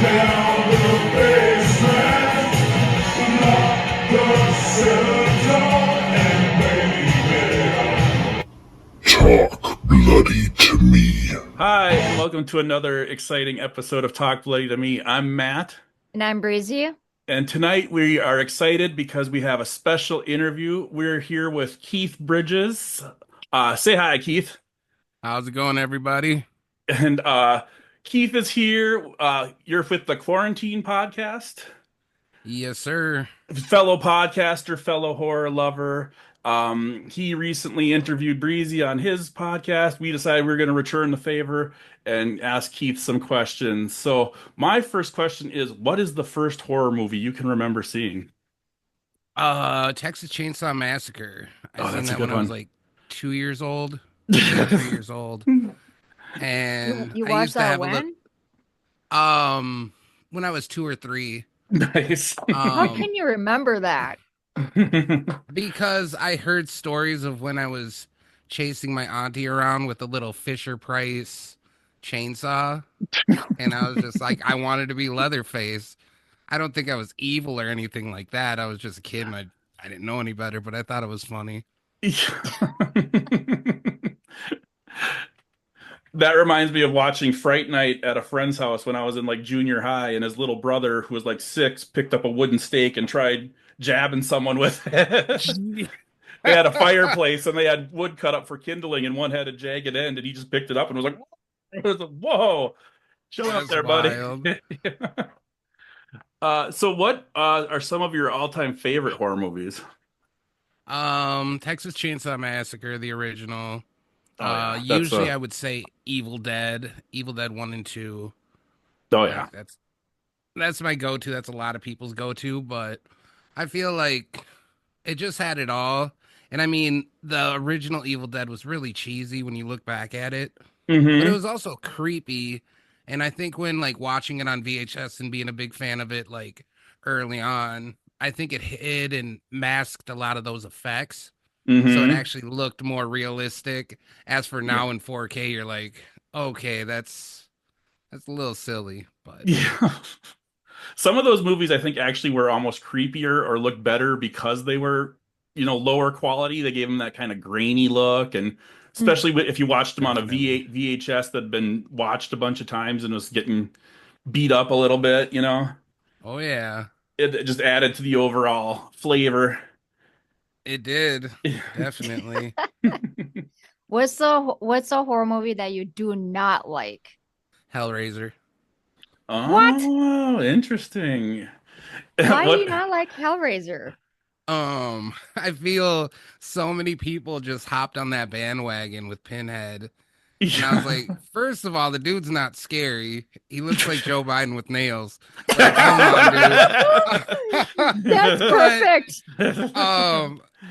down the basement, lock the cellar door, and baby, talk bloody to me. Hi, and welcome to another exciting episode of Talk Bloody to Me. I'm Matt, And I'm Brezzy. and tonight we are excited because we have a special interview. We're here with Keith Bridges. Say hi, Keith. How's it going, everybody? And Keith is here. You're with the Quarantine Podcast, Yes, sir. fellow podcaster, fellow horror lover. He recently interviewed Breezy on his podcast. We decided we are going to return the favor and ask Keith some questions. So, my first question is, what is the first horror movie you can remember seeing? Texas Chainsaw Massacre. I Oh, seen that's a that good when I was one. like 2 years old, 2 or 3 years old, and You I watched used to that have a little when? when I was 2 or 3. Nice. How Um, can you remember that? because I heard stories of when I was chasing my auntie around with a little Fisher Price chainsaw, and I was just like, I wanted to be Leatherface. I don't think I was evil or anything like that. I was just a kid and I didn't know any better, but I thought it was funny. That reminds me of watching Fright Night at a friend's house when I was in like junior high, and his little brother, who was like 6, picked up a wooden stake and tried jabbing someone with it. They had a fireplace and they had wood cut up for kindling, and one had a jagged end, and he just picked it up and was like, it was like, "Whoa, chill out That's there, buddy." wild. So what are some of your all-time favorite horror movies? Texas Chainsaw Massacre, the original. Oh yeah, that's Usually I would say Evil Dead 1 and 2. oh yeah. Like that's my go-to. That's a lot of people's go-to, but I feel like it just had it all. And I mean, the original Evil Dead was really cheesy when you look back at it, but it Hmm. was also creepy. And I think when like watching it on VHS and being a big fan of it like early on, I think it hid and masked a lot of those effects. So it Hmm. actually looked more realistic. As for Yeah. now in 4K, you're like, okay, that's a little silly, but Yeah. Some of those movies I think actually were almost creepier or looked better because they were, lower quality. They gave them that kind of grainy look, and Mm. especially if you watched them on a definitely. VHS that had been watched a bunch of times and was getting beat up a little bit. Oh yeah, It just added to the overall flavor. it did. Definitely. What's a horror movie that you do not like? Hellraiser. What? Oh, interesting. Why do you What? not like Hellraiser? I feel so many people just hopped on that bandwagon with Pinhead. And I was like, first of all, the dude's not scary. He looks like Joe Biden with nails. Like, come on, dude. That's but perfect.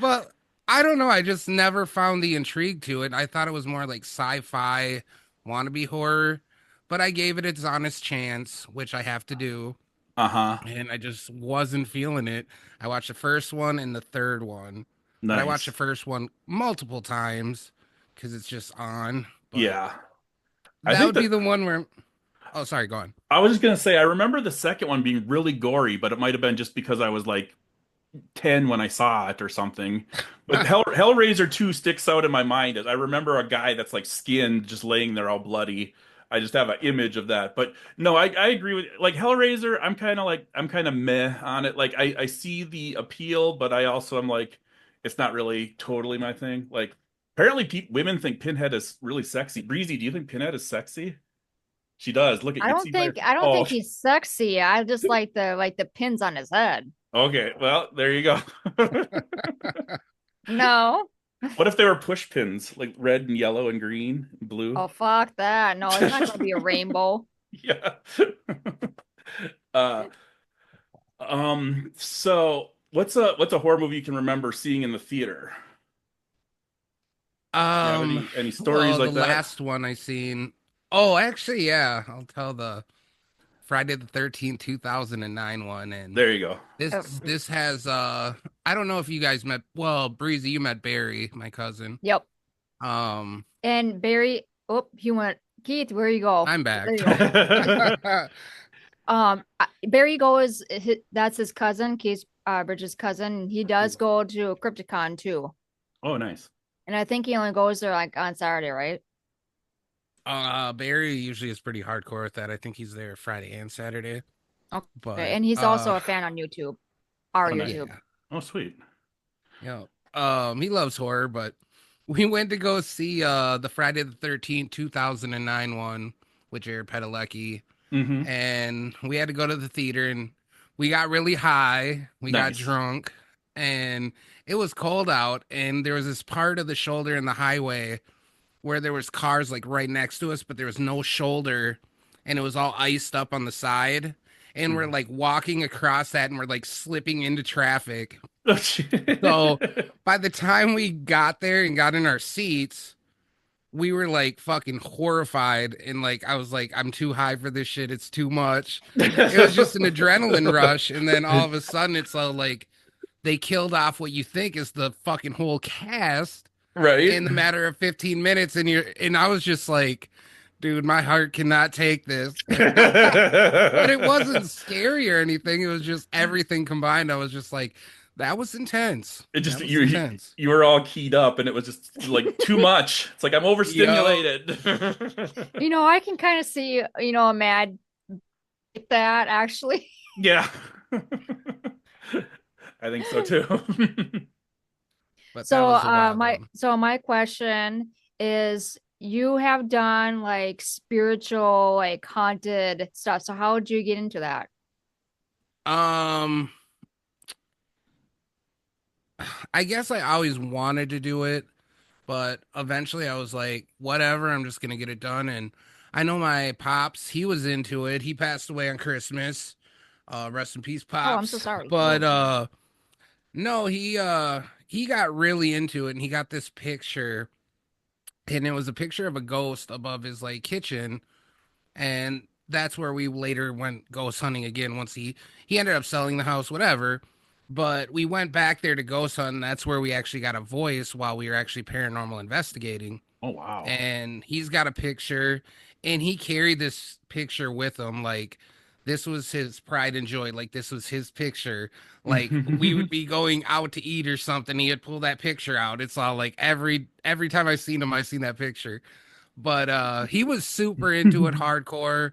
but I don't know. I just never found the intrigue to it. I thought it was more like sci-fi wannabe horror, but I gave it its honest chance, which I have to do, Uh-huh. and I just wasn't feeling it. I watched the first one and the third one, but I watched the Nice. first one multiple times because it's just on. But Yeah. I that think would be that the one where, oh, sorry, go on. I was just gonna say I remember the second one being really gory, but it might have been just because I was like 10 when I saw it or something. But Hellraiser 2 sticks out in my mind as I remember a guy that's like skinned just laying there all bloody. I just have an image of that. But no, I agree with like Hellraiser, I'm kind of meh on it. Like I see the appeal, but I also am like it's not really totally my thing. Like apparently women think Pinhead is really sexy. Breezy, do you think Pinhead is sexy? She does. Look at I you can don't see by her. think I don't Oh, think he's sexy. I just like the pins on his head. okay. Well, there you go. No. What if they were push pins, like red and yellow and green and blue? Oh, fuck that. No, it's not gonna be a rainbow. Yeah. Uh, so what's a horror movie you can remember seeing in the theater? You have any stories Well, the like that? last one I seen. Oh, actually, yeah, I'll tell the Friday the 13th, 2009 one. And There you go. this Uh, this has I don't know if you guys met, well, Breezy, you met Barry, my cousin. yep. Um, And Barry, oh, he went. Keith, where you go? I'm There back. you go. Barry goes. That's his cousin, Keith Bridges' cousin. He does go to Crypticon too, Oh, nice. and I think he only goes there like on Saturday, right? Barry usually is pretty hardcore with that. I think he's there Friday and Saturday. Okay, But and he's also a fan on YouTube, our Oh, nice. YouTube. yeah. Oh, sweet. Yeah. He loves horror, but we went to go see the Friday the 13th, 2009 one with Jared Padalecki, Mm-hmm. and we had to go to the theater and we got really high, we got Nice. drunk, and it was cold out, and there was this part of the shoulder in the highway where there was cars like right next to us, but there was no shoulder and it was all iced up on the side. And we're Mhm. like walking across that and we're like slipping into traffic. Oh, shit. So by the time we got there and got in our seats, we were like fucking horrified. And like, I was like, I'm too high for this shit. It's too much. It was just an adrenaline rush. And then all of a sudden, it's all like they killed off what you think is the fucking whole cast Right. in the matter of 15 minutes. And I was just like, dude, my heart cannot take this. But it wasn't scary or anything. It was just everything combined. I was just like, that was intense. It just That was intense. you were all keyed up and it was just like too much. It's like I'm Yo, overstimulated. I can kind of see, Mad like that actually. Yeah. I think so too. but that So, was a wild my one. so my question is, you have done like spiritual, like haunted stuff. So how did you get into that? Um, I guess I always wanted to do it, but eventually I was like, whatever, I'm just gonna get it done. And I know my pops, he was into it. He passed away on Christmas. Rest in peace, Oh, I'm so pops. sorry. But Oh, geez. no, he got really into it and he got this picture and it was a picture of a ghost above his like kitchen, and that's where we later went ghost hunting again once he ended up selling the house, whatever. But we went back there to ghost hunt, and that's where we actually got a voice while we were actually paranormal investigating. Oh, wow. And he's got a picture, and he carried this picture with him like this was his pride and joy, like this was his picture. Like we would be going out to eat or something, he'd pull that picture out. It's all like every time I seen him, I seen that picture. But he was super into it hardcore.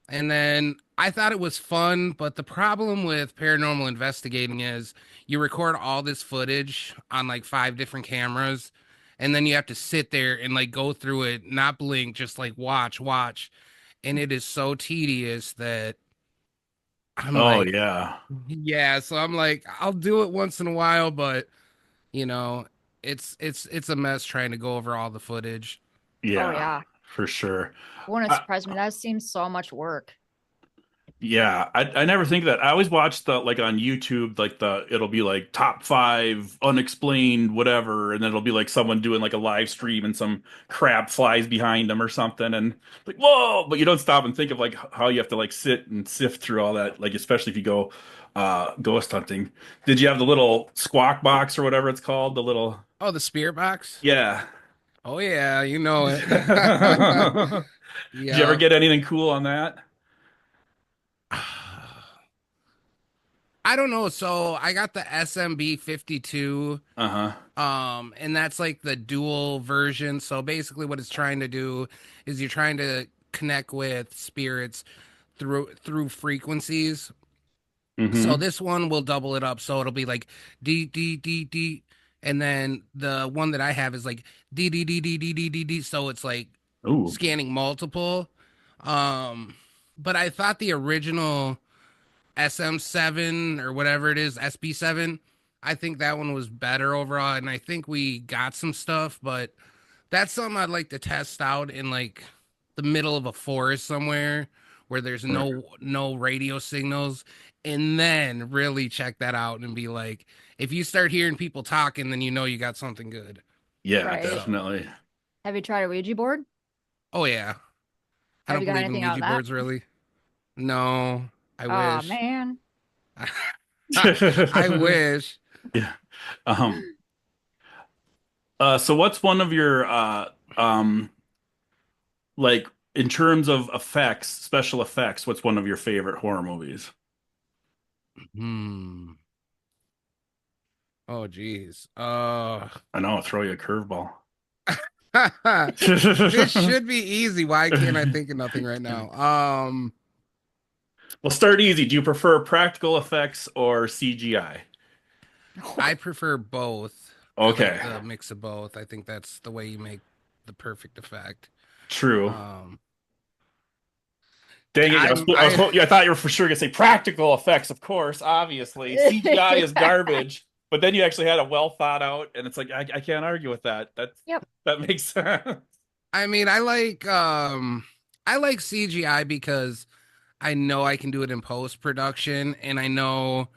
And then I thought it was fun, but the problem with paranormal investigating is you record all this footage on like five different cameras, and then you have to sit there and like go through it, not blink, just like watch. And it is so tedious that I'm Oh, like, yeah. yeah, so I'm like, I'll do it once in a while, but you know, it's a mess trying to go over all the footage. Oh Yeah, yeah. for sure. Wouldn't I, surprise me. That seems so much work. Yeah, I never think of that. I always watch the like on YouTube, like it'll be like top five unexplained whatever, and then it'll be like someone doing like a live stream and some crab flies behind them or something, and like whoa, but you don't stop and think of like how you have to like sit and sift through all that, like especially if you go ghost hunting. Did you have the little squawk box or whatever it's called? The little Oh, the spirit box? yeah. Oh yeah, you know it. Did you ever Yeah. get anything cool on that? I don't know. So I got the SMB 52, Uh-huh. and that's like the dual version. So basically what it's trying to do is you're trying to connect with spirits through frequencies. So Mm-hmm. this one will double it up. So it'll be like D D D D, and then the one that I have is like D D D D D D D D. So it's like Ooh. scanning multiple. Um, but I thought the original SM7 or whatever it is, SB7, I think that one was better overall, and I think we got some stuff, but that's something I'd like to test out in like the middle of a forest somewhere where there's no radio signals, and then really check that out and be like, if you start hearing people talking, then you know you got something good. Yeah, Right. So, definitely. Have you tried a Ouija board? oh yeah, I Have don't you got believe in anything out of Ouija that? boards really. No, I Oh wish. man. I wish. Yeah. Um, so what's one of your um like in terms of effects, special effects, what's one of your favorite horror movies? Hmm. Oh, geez. I know, throw you a curveball. This should be easy. Why can't I think of nothing right now? We'll start easy. Do you prefer practical effects or CGI? I prefer both. I like Okay, the mix of both. I think that's the way you make the perfect effect. true. Um, Dang it! I'm I I thought you were for sure gonna say practical effects, of course, obviously. CGI is garbage, but then you actually had a well thought out, and it's like I can't argue with that. Yep. That makes sense. I mean I like CGI because I know I can do it in post production, and I know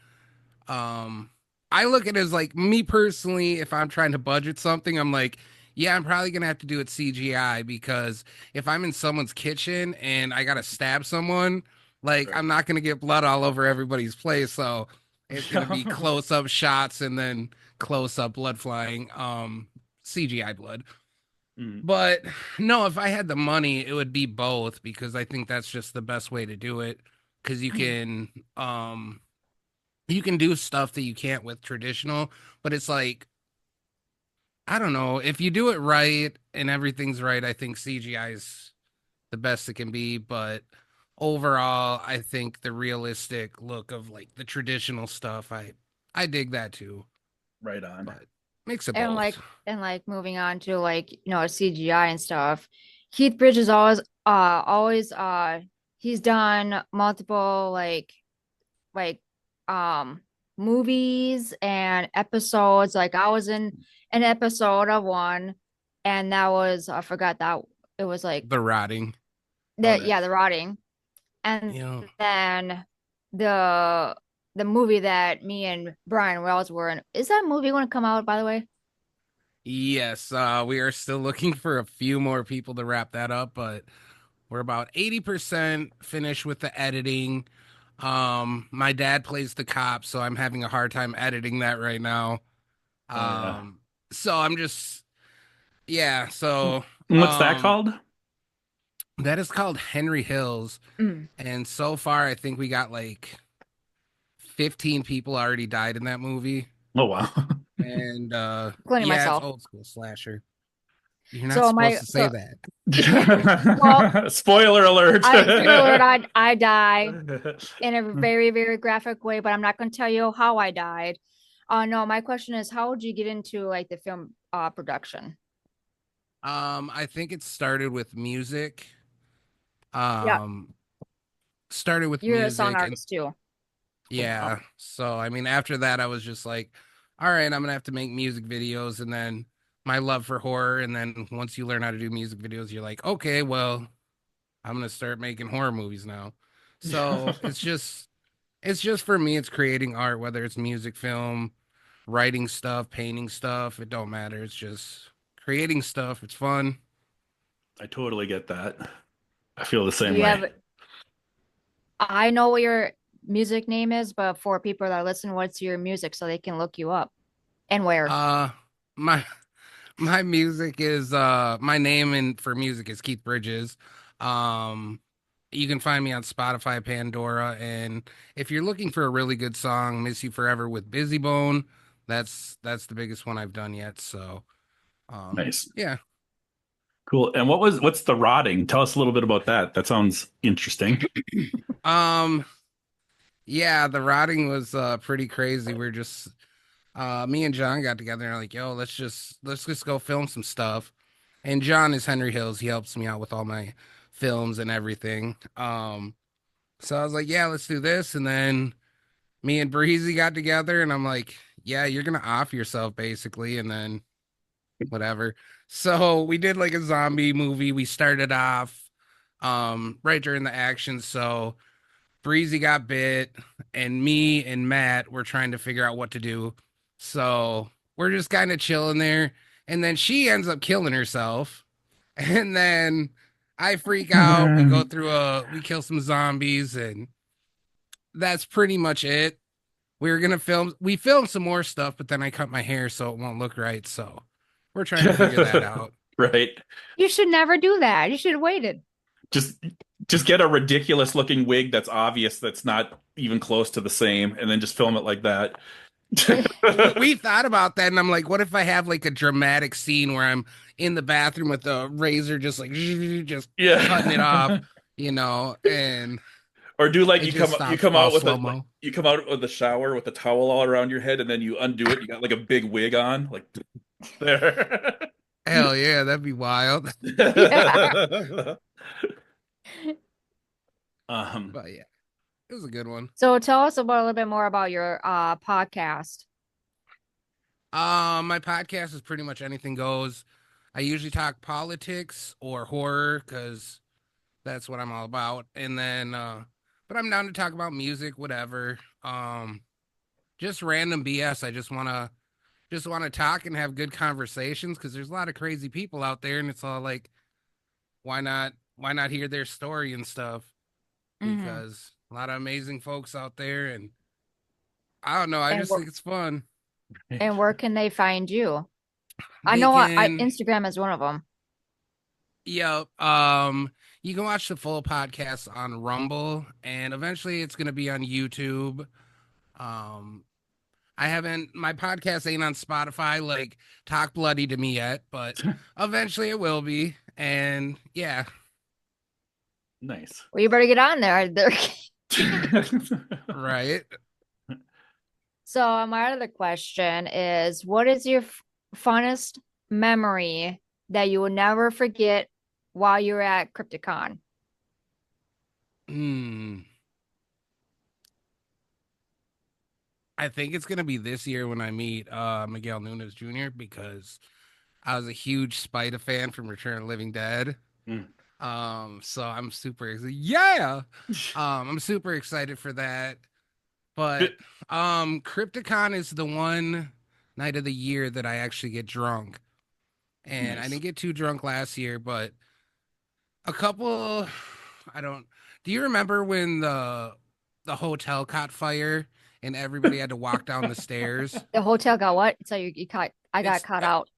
Um, I look at it as like me personally, if I'm trying to budget something, I'm like, yeah, I'm probably gonna have to do it CGI because if I'm in someone's kitchen and I gotta stab someone, like Right. I'm not gonna get blood all over everybody's place, so it's gonna be close up shots and then close up blood flying, CGI blood. Mm. But no, if I had the money, it would be both because I think that's just the best way to do it because you can do stuff that you can't with traditional, but it's like I don't know, if you do it right and everything's right, I think CGI is the best it can be, but overall, I think the realistic look of like the traditional stuff, I dig that too, Right on. but mix of And both. like moving on to like, CGI and stuff. Keith Bridges always he's done multiple like um movies and episodes. Like I was in an episode of one, and that was, I forgot that it was like The rotting. Oh, the, yeah, nice. the rotting. And You know, then the the movie that me and Brian Wells were in. Is that movie going to come out, by the way? yes, we are still looking for a few more people to wrap that up, but we're about 80% finished with the editing. My dad plays the cop, so I'm having a hard time editing that right now. Oh yeah. Um, so I'm just yeah, so And what's that called? that is called Henry Hills, Mm. and so far I think we got like 15 people already died in that movie. Oh wow. And Including yeah, it's myself. old school slasher. You're not So supposed my to say so that. well, Spoiler alert. I spoiler alert, I die in a very, very graphic way, but I'm not going to tell you how I died. No, my question is, how would you get into like the film production? I think it started with music. Yeah, Um, started with you're a song music and artist too. yeah. So I mean after that I was just like, all right, I'm gonna have to make music videos and then my love for horror and then once you learn how to do music videos, you're like, okay, well, I'm gonna start making horror movies now. So it's just for me, it's creating art, whether it's music, film, writing stuff, painting stuff, it don't matter. It's just creating stuff. It's fun. I totally get that. I feel the Do same you way. have, I know what your music name is, but for people that listen, what's your music so they can look you up and where? My my music is my name and for music is Keith Bridges. Um you can find me on Spotify, Pandora, and if you're looking for a really good song, Miss You Forever with Busy Bone, that's the biggest one I've done yet. So Nice. yeah. Cool. And what's the rotting? Tell us a little bit about that. That sounds interesting. Um yeah, the rotting was pretty crazy. We're just me and John got together and are like, yo, let's just go film some stuff. And John is Henry Hills. He helps me out with all my films and everything. So I was like, yeah, let's do this. And then me and Breezy got together and I'm like, yeah, you're gonna off yourself basically, and then whatever. So we did like a zombie movie. We started off right during the action. So Breezy got bit, and me and Matt were trying to figure out what to do. So we're just kind of chilling there. And then she ends up killing herself. And then I freak out. We kill some zombies, and that's pretty much it. We filmed some more stuff, but then I cut my hair so it won't look right. So we're trying to figure that out. Right. You should never do that. You should have waited. Just just get a ridiculous looking wig that's obvious that's not even close to the same, and then just film it like that. We thought about that, and I'm like, what if I have like a dramatic scene where I'm in the bathroom with a razor, just like just cutting it off, Yeah. and Or do like it just you stops come all out with a slow like mo. you come out of the shower with a towel all around your head and then you undo it, you got like a big wig on, like there. Hell yeah, that'd be wild. Yeah. Um But yeah, it was a good one. So tell us about a little bit more about your podcast. My podcast is pretty much anything goes. I usually talk politics or horror because that's what I'm all about. And then, but I'm down to talk about music, whatever. Just random BS. I just want to talk and have good conversations because there's a lot of crazy people out there, and it's all like, why not hear their story and stuff? Hmm. Because a lot of amazing folks out there, and I don't know. I And just think it's fun. where can they find you? I They know can, Instagram is one of them. yeah. You can watch the full podcast on Rumble, and eventually it's gonna be on YouTube. Um, I haven't. My podcast ain't on Spotify like Talk Bloody to me yet, but eventually it will be. And yeah, nice. Well, you better get on there. right. So my other question is, what is your funnest memory that you will never forget while you're at Crypticon? Hmm. I think it's gonna be this year when I meet Miguel Nunes Jr. because I was a huge Spider fan from Return of the Living Dead. Mm. So I'm super excited. Yeah. I'm super excited for that. But Crypticon is the one night of the year that I actually get drunk. And I Nice. didn't get too drunk last year, but a couple I don't do you remember when the hotel caught fire and everybody had to walk down the stairs? The hotel got what? So you caught, I got It's caught out.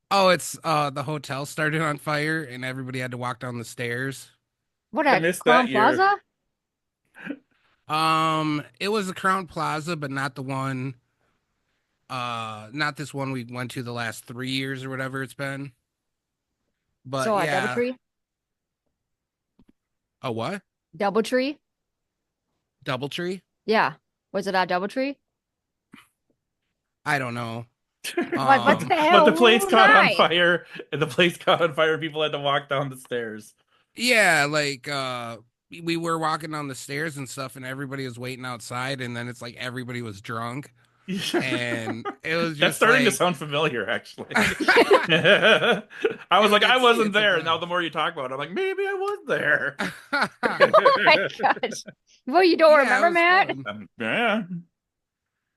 oh, it's the hotel started on fire and everybody had to walk down the stairs. What I at missed Crown that year. Plaza? It was the Crown Plaza, but not the one not this one we went to the last 3 years or whatever it's been. But So at yeah. DoubleTree? A what? DoubleTree? Doubletree? Yeah. Was it at DoubleTree? I don't know. What Um the But hell? the place Who caught on night? fire, and the place caught on fire. People had to walk down the stairs. yeah, like we were walking down the stairs and stuff and everybody was waiting outside and then it's like everybody was drunk and it was That's just starting to like sound familiar, actually. I was like, I wasn't it's a there. Now, blast. the more you talk about it, I'm like, maybe I was there. Oh my gosh. Well, you don't Yeah, it remember, was Matt? fun. Yeah.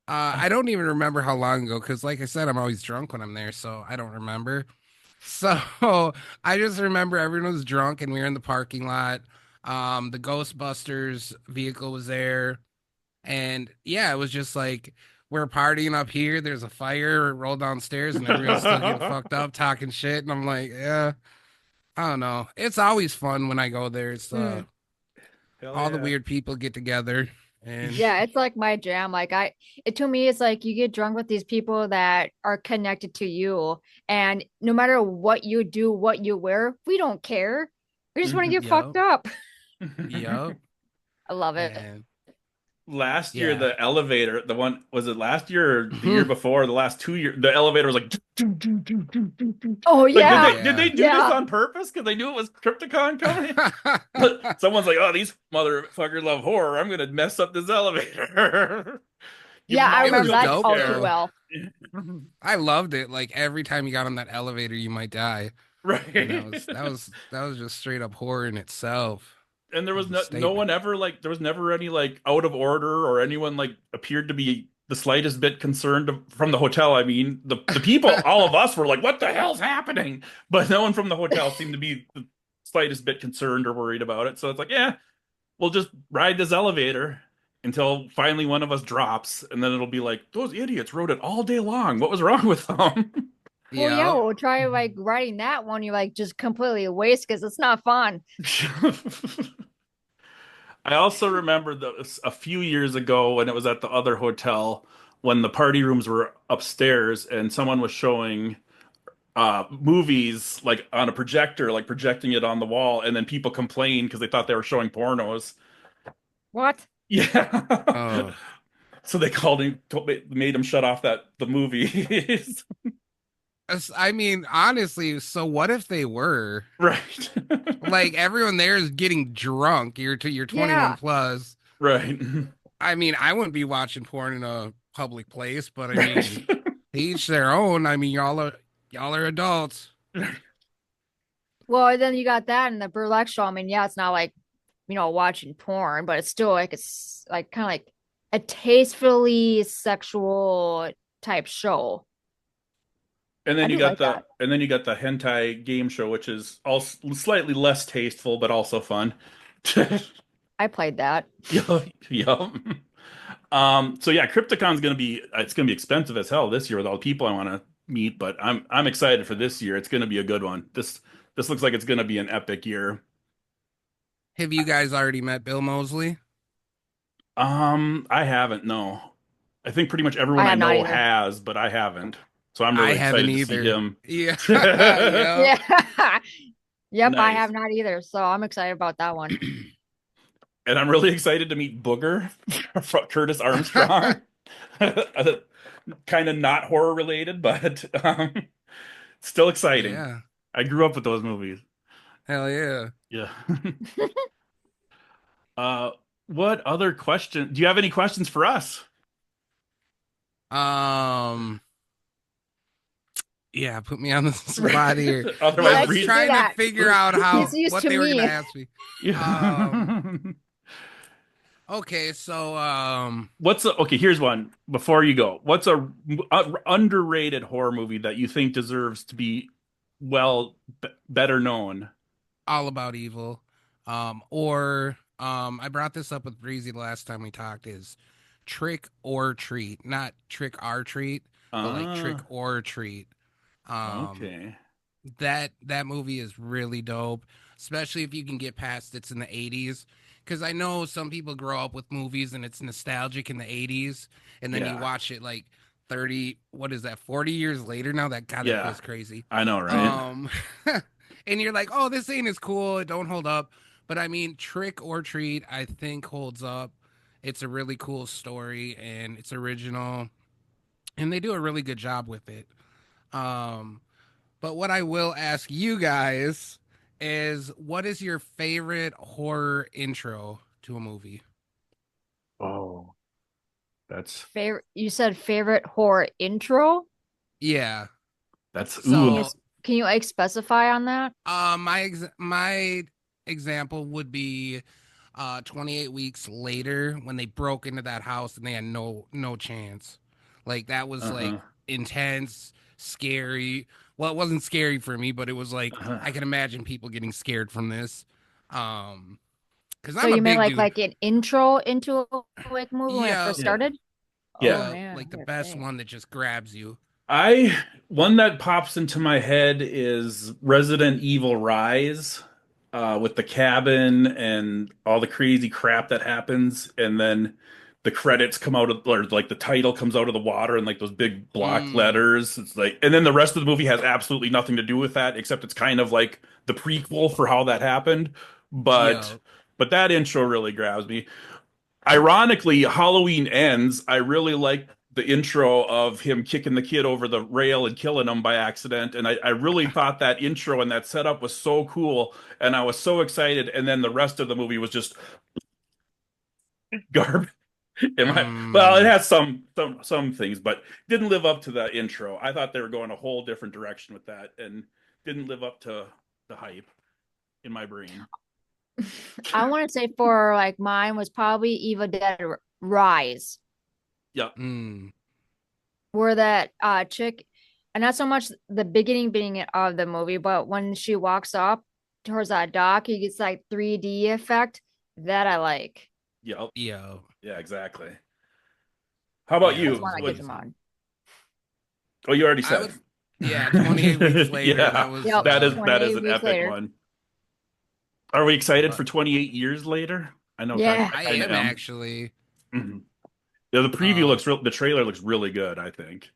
I don't even remember how long ago because, like I said, I'm always drunk when I'm there, so I don't remember. So I just remember everyone was drunk and we were in the parking lot. The Ghostbusters vehicle was there, and yeah, it was just like we're partying up here. There's a fire, roll downstairs, and everyone's still getting fucked up, talking shit. And I'm like, yeah, I don't know. It's always fun when I go there. It's Hmm. Hell all the yeah. weird people get together, and Yeah, it's like my jam. It to me, it's like you get drunk with these people that are connected to you, and no matter what you do, what you wear, we don't care. We just want to get fucked yep, up. yep, I love it. and Last year, yeah. the elevator, the one, was it last year or the year before, the last 2 years, the elevator was like, Oh like, yeah, did they Yeah. do this yeah. on purpose? Because they knew it was Crypticon coming? Someone's like, oh, these motherfuckers love horror. I'm gonna mess up this elevator. Give Yeah, them I all It a remember was jump that dope all too scare. though. well. I loved it. Like every time you got on that elevator, you might die, and that Right. was that was that was just straight up horror in itself. And there It was was a no statement. one ever like there was never any like out of order or anyone like appeared to be the slightest bit concerned from the hotel. I mean, the people, all of us were like, "What the hell's happening?" But no one from the hotel seemed to be the slightest bit concerned or worried about it. So it's like, yeah, we'll just ride this elevator until finally one of us drops, and then it'll be like, those idiots rode it all day long. What was wrong with them? Well, yeah, Yeah. we'll try like writing that one. You like just completely waste because it's not fun. I also remember a few years ago when it was at the other hotel when the party rooms were upstairs and someone was showing movies like on a projector, like projecting it on the wall, and then people complained because they thought they were showing pornos. What? Yeah. Oh, So they called him, made him shut off the movies. I mean, honestly, so what if they were? Right. Like everyone there is getting drunk. You're 21 Yeah. plus. Right. I mean, I wouldn't be watching porn in a public place, but I mean, Right. each their own. I mean, y'all are adults. Well, then you got that in the burlesque show. I mean, yeah, it's not like, watching porn, but it's still like it's like kind of like a tastefully sexual type show. And I then you do got like that. the hentai game show, which is also slightly less tasteful, but also fun. I played that. Yeah, yeah. So yeah, Crypticon's gonna be it's gonna be expensive as hell this year with all the people I want to meet, but I'm excited for this year. It's gonna be a good one. This looks like it's gonna be an epic year. Have you guys already met Bill Mosley? I haven't, no. I think pretty much everyone I I have not know either. has, but I haven't. So I'm I really haven't excited to see either. him. Yeah. Yeah. Yeah. Yep, I have Nice. not either. So I'm excited about that one. And I'm really excited to meet Booger from Curtis Armstrong. Kind of not horror related, but still exciting. Yeah. I grew up with those movies. Hell yeah. Yeah. Uh, what other question? Do you have any questions for us? Um, yeah, put me on the Right. spot here. He Otherwise, I likes was to read. do trying to that. figure out He's how used what to they were gonna me. ask me. Um, Yeah. okay, so Okay, here's one before you go. What's a underrated horror movie that you think deserves to be better known? All About Evil. Or I brought this up with Breezy the last time we talked is Trick or Treat, not Trick or Treat, but like Trick Ah, or Treat. Um, okay. that movie is really dope, especially if you can get past it's in the 80s. Because I know some people grow up with movies and it's nostalgic in the 80s, and then you Yeah. watch it like 30, what is that, 40 years later now? That Yeah. feels crazy. I know, right? Um, and you're like, oh, this ain't as cool. It don't hold up. But I mean, Trick or Treat, I think holds up. It's a really cool story and it's original, and they do a really good job with it. Um, but what I will ask you guys is, what is your favorite horror intro to a movie? Oh, that's Favorite, you said favorite horror intro? Yeah. that's Can ooh. you So, can you like specify on that? my example would be 28 weeks later when they broke into that house and they had no chance. Like that was like Uh-huh. intense, scary. Well, it wasn't scary for me, but it was like Uh-huh. I can imagine people getting scared from this. Because So I'm a you meant big like dude. like an intro into a like movie when it Yeah, first Yeah. started? Oh Yeah. yeah, man, like the best okay. one that just grabs you. I One that pops into my head is Resident Evil Rise, with the cabin and all the crazy crap that happens, and then the credits come out of, or like the title comes out of the water and like those big block Mm, letters. It's like, and then the rest of the movie has absolutely nothing to do with that, except it's kind of like the prequel for how that happened. But yeah. that intro really grabs me. Ironically, Halloween Ends, I really like the intro of him kicking the kid over the rail and killing him by accident. And I really thought that intro and that setup was so cool. And I was so excited. And then the rest of the movie was just garbage. Well, it Mm, has some things, but didn't live up to the intro. I thought they were going a whole different direction with that and didn't live up to the hype in my brain. I want to say for like mine was probably Evil Dead Rise, Yeah. mm, where that chick, and not so much the beginning of the movie, but when she walks up towards that dock, he gets like 3D effect that I like. Yeah. yeah. Yeah, exactly. How about Yeah, That's that you? one was I get to What? amazing. mind. Oh, you already I said. would Yeah, 28 weeks later. Yeah, That was Yep. that is 28 an weeks epic later. one. Are we excited but for 28 years later? I know Yeah. I I kind of am am. actually. Mhm. Yeah, the preview Uh looks real. The trailer looks really good, I think.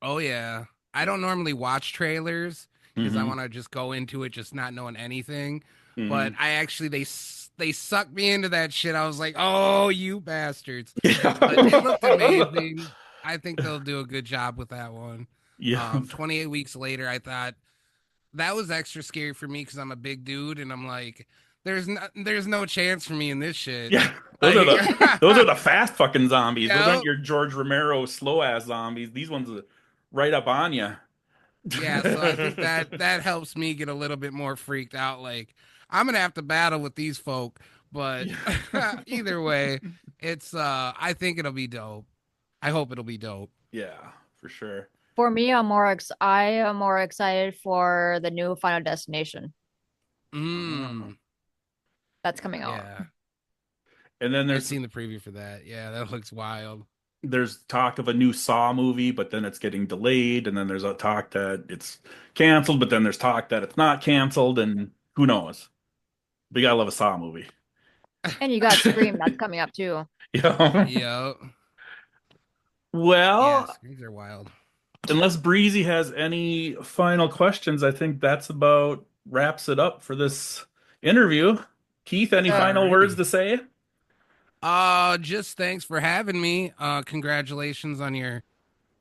oh yeah. I don't normally watch trailers because I Hmm. want to just go into it just not knowing anything. But Hmm. I actually they sucked me into that shit. I was like, "Oh, you bastards." But it looked Yeah. amazing. I think they'll do a good job with that one. Yeah. 28 weeks later, I thought that was extra scary for me because I'm a big dude and I'm like, there's no chance for me in this shit. Yeah. Like, Those are the fast fucking zombies. Those aren't yep. your George Romero slow ass zombies. These ones are right up on you. Yeah, so I think that helps me get a little bit more freaked out. Like, I'm gonna have to battle with these folk, but Yeah. either way, it's I think it'll be dope. I hope it'll be dope. Yeah, for sure. For me, I am more excited for the new Final Destination Oh. Mm, that's coming out. yeah. And then I've seen the preview for that. Yeah, that looks wild. there's talk of a new Saw movie, but then it's getting delayed, and then there's a talk that it's canceled, but then there's talk that it's not canceled, and who knows? We gotta love a Saw movie. And you got Scream that's coming up too. Yeah. Yep. Yeah, Well, screens are wild. unless Breezy has any final questions, I think that's about wraps it up for this interview. Keith, any final words Alrighty. to say? Just thanks for having me. Congratulations on your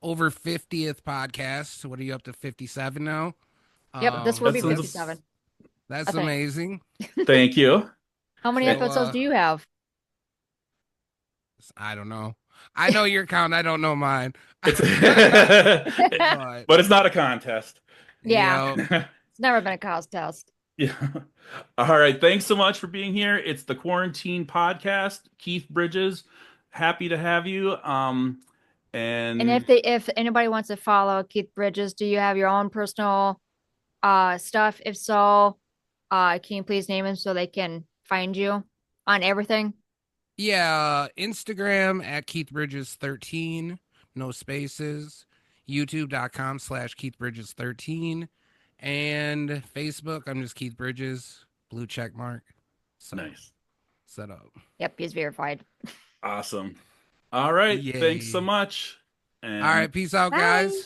over 50th podcast. What are you up to 57 now? Yep, this will That be sounds. 57, I That's think. amazing. Thank you. How many So episodes do you have? I don't know. I know your count, I don't know mine. It's But but it's not a contest. Yeah, yeah. it's never been a cause test. Yeah. All right. Thanks so much for being here. It's the Quarantine Podcast. Keith Bridges, happy to have you. And And if anybody wants to follow Keith Bridges, do you have your own personal stuff? If so, can you please name them so they can find you on everything? Yeah, Instagram at Keith Bridges 13, no spaces. YouTube.com/, Keith Bridges 13. And Facebook, I'm just Keith Bridges, blue check mark. So nice. set up. Yep, he's verified. Awesome. All right. Thanks so Yay. much. All And right, peace out, Bye. guys.